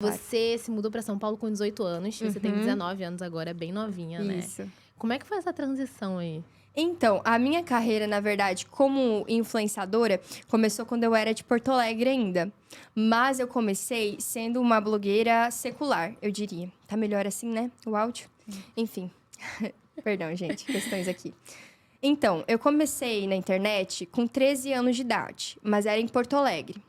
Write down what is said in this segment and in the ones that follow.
Você se mudou pra São Paulo com 18 anos. Você tem 19 anos agora, é bem novinha, né? Isso. Como é que foi essa transição aí? Então, a minha carreira, na verdade, como influenciadora, começou quando eu era de Porto Alegre ainda. Mas eu comecei sendo uma blogueira secular, eu diria. Tá melhor assim, né? O áudio? Enfim. Perdão, gente, questões aqui. Então, eu comecei na internet com 13 anos de idade, mas era em Porto Alegre.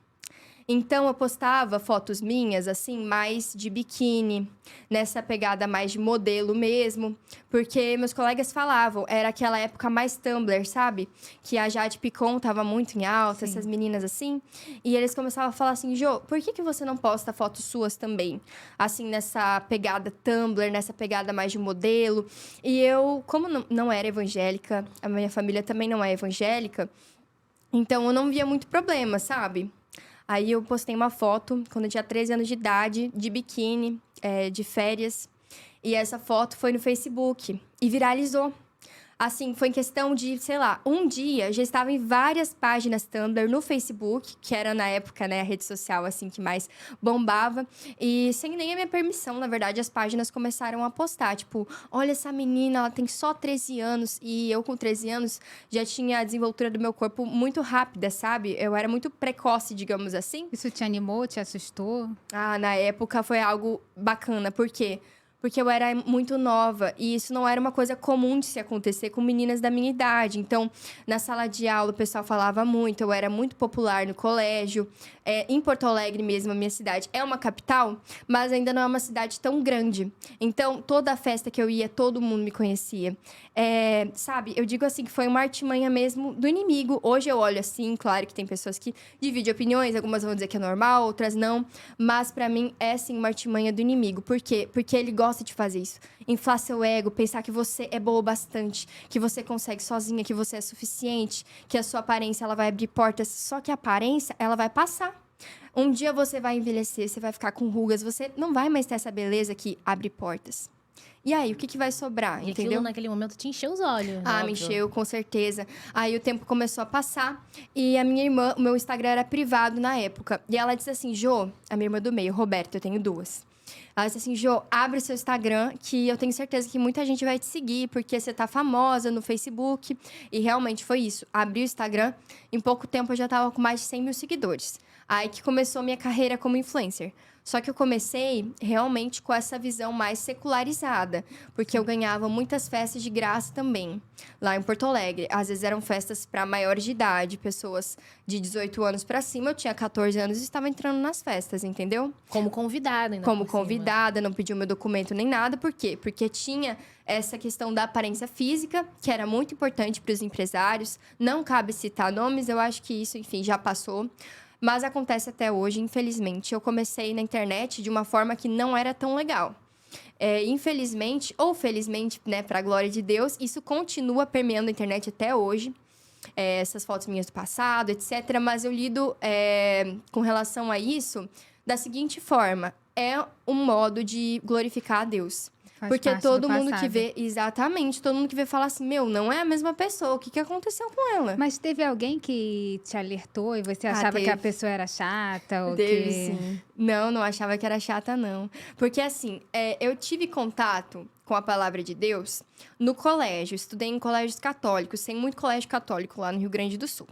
Então, eu postava fotos minhas, assim, mais de biquíni, nessa pegada mais de modelo mesmo, porque meus colegas falavam, era aquela época mais Tumblr, sabe? Que a Jade Picon tava muito em alta, essas meninas assim, e eles começavam a falar assim, Jô, por que você não posta fotos suas também? Assim, nessa pegada Tumblr, nessa pegada mais de modelo. E eu, como não era evangélica, a minha família também não é evangélica, então eu não via muito problema, sabe? Aí eu postei uma foto, quando eu tinha 13 anos de idade, de biquíni, de férias. E essa foto foi no Facebook e viralizou. Assim, foi em questão de, sei lá, um dia já estava em várias páginas Tumblr no Facebook, que era na época, né, a rede social, assim, que mais bombava. E sem nem a minha permissão, na verdade, as páginas começaram a postar. Tipo, olha essa menina, ela tem só 13 anos. E eu, com 13 anos, já tinha a desenvoltura do meu corpo muito rápida, sabe? Eu era muito precoce, digamos assim. Isso te animou, te assustou? Ah, na época foi algo bacana. Por quê? Porque eu era muito nova e isso não era uma coisa comum de se acontecer com meninas da minha idade. Então, na sala de aula, o pessoal falava muito, eu era muito popular no colégio. Em Porto Alegre mesmo, a minha cidade é uma capital, mas ainda não é uma cidade tão grande. Então, toda a festa que eu ia, todo mundo me conhecia. Sabe, eu digo assim que foi uma artimanha mesmo do inimigo. Hoje eu olho assim, claro que tem pessoas que dividem opiniões, algumas vão dizer que é normal, outras não. Mas pra mim é sim uma artimanha do inimigo. Por quê? Porque ele gosta de fazer isso. Inflar seu ego, pensar que você é boa o bastante, que você consegue sozinha, que você é suficiente, que a sua aparência ela vai abrir portas. Só que a aparência, ela vai passar. Um dia você vai envelhecer, você vai ficar com rugas, você não vai mais ter essa beleza que abre portas. E aí, o que vai sobrar, E entendeu? aquilo naquele momento te encheu os olhos, Ah, óbvio. me encheu, com certeza. Aí o tempo começou a passar e a minha irmã, o meu Instagram era privado na época. E ela disse assim, Jô, a minha irmã do meio, Roberta, eu tenho duas. Ela disse assim, Jô, abre o seu Instagram que eu tenho certeza que muita gente vai te seguir porque você tá famosa no Facebook. E realmente foi isso. Abri o Instagram, em pouco tempo eu já tava com mais de 100 mil seguidores. Aí que começou a minha carreira como influencer. Só que eu comecei realmente com essa visão mais secularizada, porque eu ganhava muitas festas de graça também, lá em Porto Alegre. Às vezes eram festas para maiores de idade, pessoas de 18 anos para cima. Eu tinha 14 anos e estava entrando nas festas, entendeu? Como convidada, ainda Como por cima. convidada, não pediu meu documento nem nada. Por quê? Porque tinha essa questão da aparência física, que era muito importante para os empresários. Não cabe citar nomes, eu acho que isso, enfim, já passou. Mas acontece até hoje, infelizmente. Eu comecei na internet de uma forma que não era tão legal. Infelizmente, ou felizmente, né, para a glória de Deus, isso continua permeando a internet até hoje. Essas fotos minhas do passado, etc. Mas eu lido com relação a isso da seguinte forma. É um modo de glorificar a Deus. Faz Porque parte todo do mundo que passado. vê, exatamente, todo mundo que vê fala assim, meu, não é a mesma pessoa, o que aconteceu com ela? Mas teve alguém que te alertou e você achava que a teve. pessoa era chata? Ou Teve, que... sim. Não achava que era chata, não. Porque, assim, eu tive contato com a palavra de Deus no colégio. Estudei em colégios católicos, tem muito colégio católico lá no Rio Grande do Sul.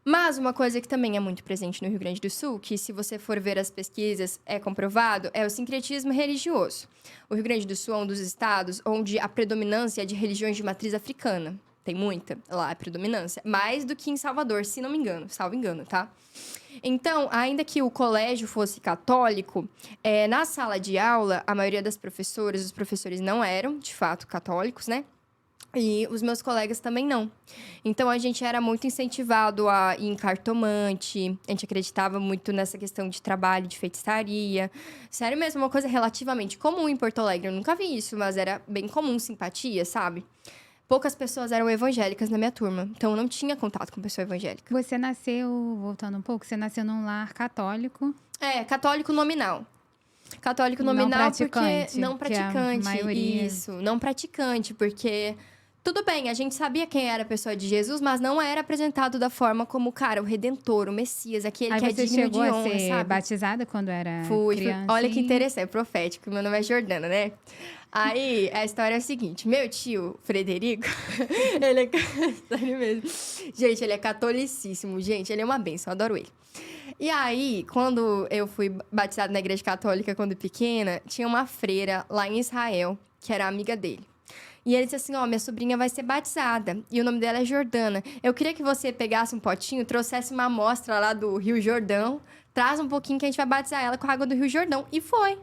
Mas uma coisa que também é muito presente no Rio Grande do Sul, que se você for ver as pesquisas, é comprovado, é o sincretismo religioso. O Rio Grande do Sul é um dos estados onde a predominância é de religiões de matriz africana. Tem muita lá, a predominância. Mais do que em Salvador, se não me engano. Salvo engano, tá? Então, ainda que o colégio fosse católico, na sala de aula, a maioria das professoras, os professores não eram, de fato, católicos, né? E os meus colegas também não. Então, a gente era muito incentivado a ir em cartomante, a gente acreditava muito nessa questão de trabalho, de feitiçaria. Sério mesmo, uma coisa relativamente comum em Porto Alegre. Eu nunca vi isso, mas era bem comum, simpatia, sabe? Poucas pessoas eram evangélicas na minha turma, então eu não tinha contato com pessoa evangélica. Você nasceu, voltando um pouco, você nasceu num lar católico. Católico nominal. Católico Não nominal porque praticante, não que é a praticante. maioria. Isso, não praticante, porque tudo bem, a gente sabia quem era a pessoa de Jesus, mas não era apresentado da forma como, cara, o Redentor, o Messias, aquele Aí que é você digno chegou de a honra, ser sabe? batizada quando era Fui. criança? Olha que hein? interessante, é profético. Meu nome é Jordana, né? Aí, a história é a seguinte. Meu tio, Frederico, ele é... Sério mesmo. Gente, ele é catolicíssimo. Gente, ele é uma bênção, eu adoro ele. E aí, quando eu fui batizada na igreja católica, quando pequena, tinha uma freira lá em Israel, que era amiga dele. E ele disse assim, ó, minha sobrinha vai ser batizada. E o nome dela é Jordana. Eu queria que você pegasse um potinho, trouxesse uma amostra lá do Rio Jordão, traz um pouquinho que a gente vai batizar ela com a água do Rio Jordão. E foi.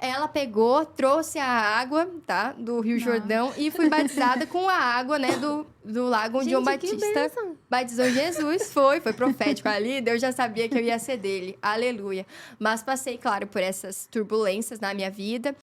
Ela pegou, trouxe a água, tá, do Rio Jordão e fui batizada com a água, né, do lago onde João Gente, que Batista bênção. batizou Jesus. Foi profético ali. Deus já sabia que eu ia ser dele. Aleluia. Mas passei, claro, por essas turbulências na minha vida.